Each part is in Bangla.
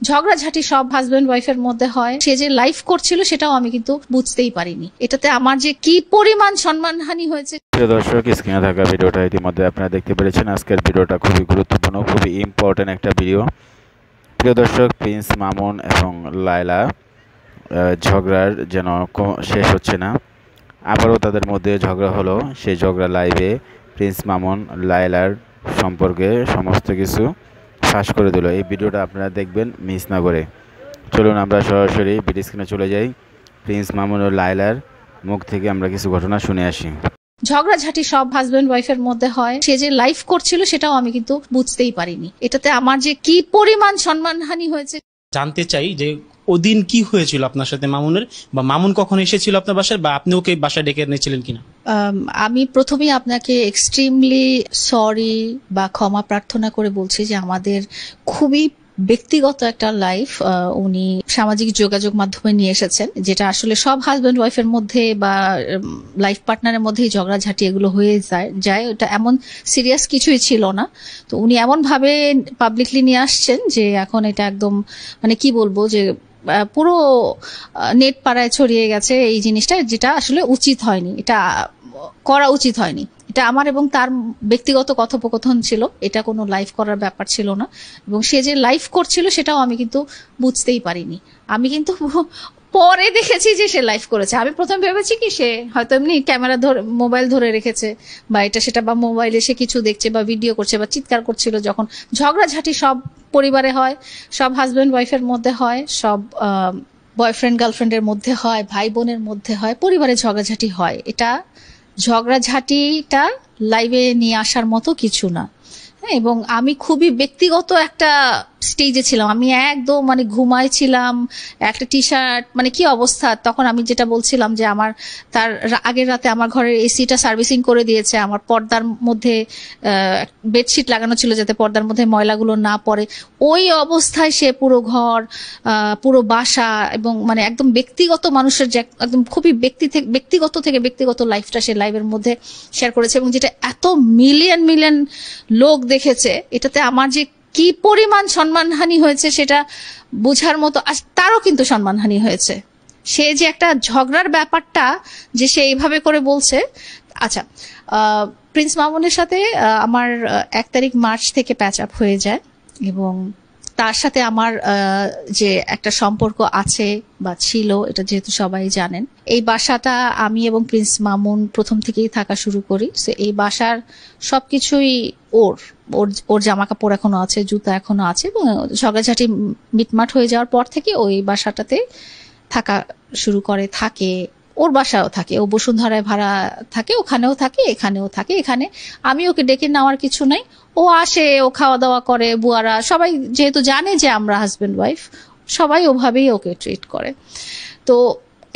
ঝগড়াঝাটি সব হাজবেন্ড ওয়াইফের মধ্যে হয়। সে যে লাইফ করছিল সেটাও আমি কিন্তু বুঝতেই পারিনি। এটাতে আমার যে কি পরিমাণ সম্মানহানি হয়েছে। প্রিয় দর্শক, স্ক্রিনে থাকা ভিডিওটা ইতিমধ্যে আপনারা দেখতে পেরেছেন। আজকের ভিডিওটা খুবই গুরুত্বপূর্ণ, খুবই ইম্পর্টেন্ট একটা ভিডিও। প্রিয় দর্শক, প্রিন্স মামুন এবং লায়লা ঝগড়ার যেন শেষ হচ্ছে না, আবারও তাদের মধ্যে ঝগড়া হলো। সেই ঝগড়া লাইভে প্রিন্স মামুন লায়লার সম্পর্কে সমস্ত কিছু ফাঁস করে দিল। এই ভিডিওটা আপনারা দেখবেন মিস না করে। চলুন আমরা সরাসরি ভিডিও স্ক্রিনে চলে যাই। প্রিন্স মামুন ও লায়লার মুখ থেকে আমরা কিছু ঘটনা শুনে আসি। ঝগড়াঝাটি সব হাজবেন্ড ওয়াইফের মধ্যে হয়। সে যে লাইফ করছিল সেটাও আমি কিন্তু বুঝতেই পারিনি। এটাতে আমার যে কি পরিমাণ সম্মানহানি হয়েছে। জানতে চাই যে ওদিন কি হয়েছিল আপনার সাথে মামুনের, বা মামুন কখন এসেছিল আপনার বাসায়, বা আপনি ওকে বাসায় ডেকে এনেছিলেন কিনা? আমি প্রথমেই আপনাকে এক্সট্রিমলি সরি বা ক্ষমা প্রার্থনা করে বলছি যে আমাদের খুবই ব্যক্তিগত একটা লাইফ উনি সামাজিক যোগাযোগ মাধ্যমে নিয়ে এসেছেন, যেটা আসলে সব হাজব্যান্ড ওয়াইফের মধ্যে বা লাইফ পার্টনারের মধ্যেই ঝগড়াঝাটি এগুলো হয়ে যায়। ওটা এমন সিরিয়াস কিছুই ছিল না। তো উনি এমন ভাবে পাবলিকলি নিয়ে আসছেন যে এখন এটা একদম মানে কি বলবো যে পুরো নেট পাড়ায় ছড়িয়ে গেছে এই জিনিসটা, যেটা আসলে উচিত হয়নি, এটা করা উচিত হয়নি। এটা আমার এবং তার ব্যক্তিগত কথোপকথন ছিল, এটা কোনো লাইভ করার ব্যাপার ছিল না। এবং সে যে লাইভ করছিল সেটাও আমি কিন্তু বুঝতেই পারিনি। আমি কিন্তু পরে দেখেছি যে সে লাইভ করেছে। আমি প্রথম ভেবেছি কি সে হয়তো এমনি ক্যামেরা ধরে মোবাইল ধরে রেখেছে বা এটা সেটা, বা মোবাইলে সে কিছু দেখছে বা ভিডিও করছে বা চিৎকার করছিল। যখন ঝগড়াঝাটি সব পরিবারে হয়, সব হাজব্যান্ড ওয়াইফের মধ্যে হয়, সব বয়ফ্রেন্ড গার্লফ্রেন্ডের মধ্যে হয়, ভাই বোনের মধ্যে হয়, পরিবারে ঝগড়াঝাটি হয়। এটা ঝগড়াঝাটিটা লাইভে নিয়ে আসার মতো কিছু না। এবং আমি খুবই ব্যক্তিগত একটা স্টেজে ছিলাম। আমি একদম মানে ঘুমাইছিলাম, একটা টি শার্ট, মানে কি অবস্থা। তখন আমি যেটা বলছিলাম যে আমার তার আগের রাতে আমার ঘরের এসিটা সার্ভিসিং করে দিয়েছে, আমার পর্দার মধ্যে বেডশিট লাগানো ছিল যাতে পর্দার মধ্যে ময়লাগুলো না পড়ে। ওই অবস্থায় সে পুরো ঘর, পুরো বাসা এবং মানে একদম ব্যক্তিগত মানুষের যে একদম খুবই ব্যক্তিগত থেকে ব্যক্তিগত লাইফটা সে লাইভের মধ্যে শেয়ার করেছে, এবং যেটা এত মিলিয়ন মিলিয়ন লোক দেখেছে। এটাতে আমার যে কি পরিমাণ সম্মানহানি হয়েছে সেটা বোঝার মতো। তারও কিন্তু সম্মানহানি হয়েছে। সে যে একটা ঝগড়ার ব্যাপারটা যে সে এইভাবে করে বলছে। আচ্ছা, প্রিন্স মামুনের সাথে আমার 1 তারিখ মার্চ থেকে প্যাচ আপ হয়ে যায়, এবং তার সাথে আমার যে একটা সম্পর্ক আছে বা ছিল, এটা যেহেতু সবাই জানেন। এই বাসাটা আমি এবং প্রিন্স মামুন প্রথম থেকেই থাকা শুরু করি। সো এই বাসার সবকিছুই ওর ওর জামা কাপড় এখনো আছে, জুতা এখনো আছে, এবং ঝগড়াঝাটি মিটমাট হয়ে যাওয়ার পর থেকে ওই বাসাটাতে থাকা শুরু করে, থাকে। ওর বাসাও থাকে, ও বসুন্ধরায় ভাড়া থাকে, ওখানেও থাকে, এখানেও থাকে। এখানে আমি ওকে ডেকে নেওয়ার কিছু নাই, ও আসে, ও খাওয়া দাওয়া করে। বুয়ারা সবাই যেহেতু জানে যে আমরা হাজবেন্ড ওয়াইফ, সবাই ওভাবেই ওকে ট্রিট করে। তো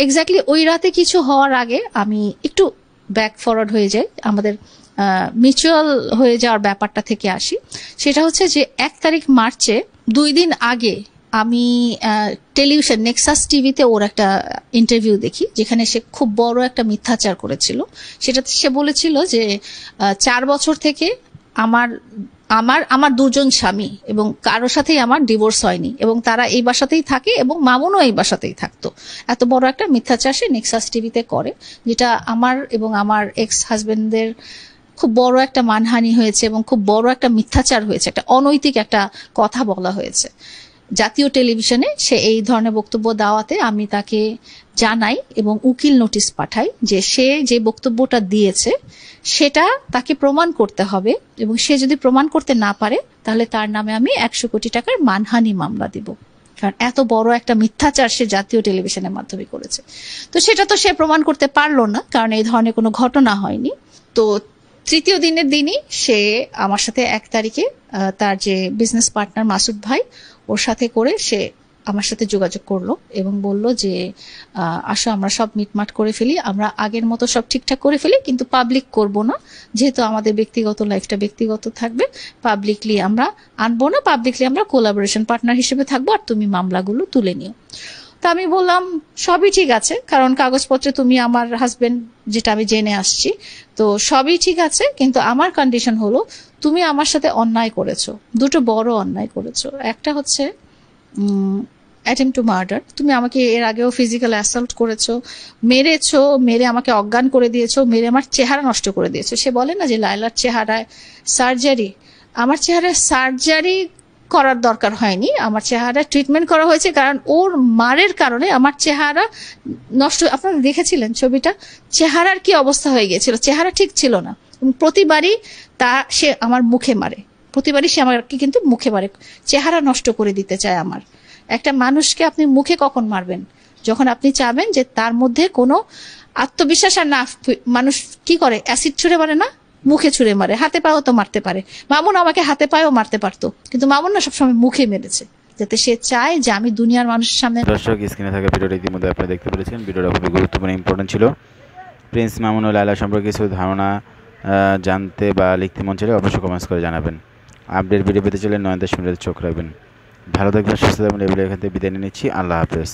এক্স্যাক্টলি ওই রাতে কিছু হওয়ার আগে আমি একটু ব্যাক ফরওয়ার্ড হয়ে যাই, আমাদের মিউচুয়াল হয়ে যাওয়ার ব্যাপারটা থেকে আসি। সেটা হচ্ছে যে 1 তারিখ মার্চে 2 দিন আগে আমি টেলিভিশন নেক্সাস টিভিতে ওর একটা ইন্টারভিউ দেখি, যেখানে সে খুব বড় একটা মিথ্যাচার করেছিল। সেটাতে সে বলেছিল যে 4 বছর থেকে আমার আমার আমার 2 জন স্বামী এবং কারোর সাথেই আমার ডিভোর্স হয়নি, এবং তারা এই বাসাতেই থাকে এবং মামুনও এই বাসাতেই থাকতো। এত বড় একটা মিথ্যাচার সে নেক্সাস টিভিতে করে, যেটা আমার এবং আমার এক্স হাজবেন্ডদের খুব বড় একটা মানহানি হয়েছে এবং খুব বড় একটা মিথ্যাচার হয়েছে, একটা অনৈতিক একটা কথা বলা হয়েছে জাতীয় টেলিভিশনে। সে এই ধরনের বক্তব্য দেওয়াতে আমি তাকে জানাই এবং উকিল নোটিশ পাঠাই যে সে যে বক্তব্যটা দিয়েছে সেটা তাকে প্রমাণ করতে হবে, এবং সে যদি প্রমাণ করতে না পারে তাহলে তার নামে আমি 100 কোটি টাকার মানহানি মামলা দিব। কারণ এত বড় একটা মিথ্যাচার সে জাতীয় টেলিভিশনের মাধ্যমে করেছে। তো সেটা তো সে প্রমাণ করতে পারলো না, কারণ এই ধরনের কোনো ঘটনা হয়নি। তো তৃতীয় দিনের দিনই সে আমার সাথে 1 তারিখে তার যে বিজনেস পার্টনার মাসুদ ভাই, ওর সাথে করে সে আমার সাথে যোগাযোগ করলো এবং বলল যে আসো আমরা সব মিটমাট করে ফেলি, আমরা আগের মতো সব ঠিকঠাক করে ফেলি, কিন্তু পাবলিক করব না, যেহেতু আমাদের ব্যক্তিগত লাইফটা ব্যক্তিগত থাকবে, পাবলিকলি আমরা আনবো না, পাবলিকলি আমরা কোলাবোরেশন পার্টনার হিসেবে থাকবো, আর তুমি মামলাগুলো তুলে নিও। তা আমি বললাম সবই ঠিক আছে, কারণ কাগজপত্রে তুমি আমার হাজবেন্ড, যেটা আমি জেনে আসছি, তো সবই ঠিক আছে, কিন্তু আমার কন্ডিশন হলো তুমি আমার সাথে অন্যায় করেছো, দুটো বড় অন্যায় করেছো। একটা হচ্ছে অ্যাটেম্প টু মার্ডার। তুমি আমাকে এর আগেও ফিজিক্যাল অ্যাসল্ট করেছো, মেরেছো, মেরে আমাকে অজ্ঞান করে দিয়েছো, মেরে আমার চেহারা নষ্ট করে দিয়েছো। সে বলে না যে লায়লার চেহারায় সার্জারি, আমার চেহারায় সার্জারি করার দরকার হয়নি, আমার চেহারা ট্রিটমেন্ট করা হয়েছে, কারণ ওর মারের কারণে আমার চেহারা নষ্ট। আপনারা দেখেছিলেন ছবিটা, চেহারার কি অবস্থা হয়ে গিয়েছিল, চেহারা ঠিক ছিল না। প্রতিবারই সে আমার মুখে মারে, প্রতিবারই সে আমাকে কিন্তু মুখে মারে, চেহারা নষ্ট করে দিতে চায় আমার। একটা মানুষকে আপনি মুখে কখন মারবেন? যখন আপনি চাবেন যে তার মধ্যে কোনো আত্মবিশ্বাস আর না। মানুষ কি করে, অ্যাসিড ছুঁড়ে মারে না, মুখে ছুঁড়ে মারে, হাতে পায়েও তো মারতে পারে। মামুন আমাকে হাতে পায়েও মারতে পারতো, কিন্তু মামুন না সবসময় মুখে মেরেছে, যাতে সে চায় যে আমি দুনিয়ার মানুষের সামনে। দর্শক, স্ক্রিনে থাকা ভিডিওটা ইতিমধ্যে আপনারা দেখতে পেরেছেন। ভিডিওটা খুবই গুরুত্বপূর্ণ, ইম্পর্টেন্ট ছিল। প্রিন্স মামুন ও লায়লা সম্পর্কে কিছু ধারণা জানতে বা লিখতে মন চাইলে অবশ্যই কমেন্টস করে জানাবেন। আপডেট ভিডিও পেতে চাইলে নয়নদাস মিডিয়াতে চোখ রাখবেন। ভালো থাকবেন, সুস্থ থাকবেন। এই ভিডিও এখান থেকে বিদায় নিয়ে নিচ্ছি। আল্লাহ হাফেজ।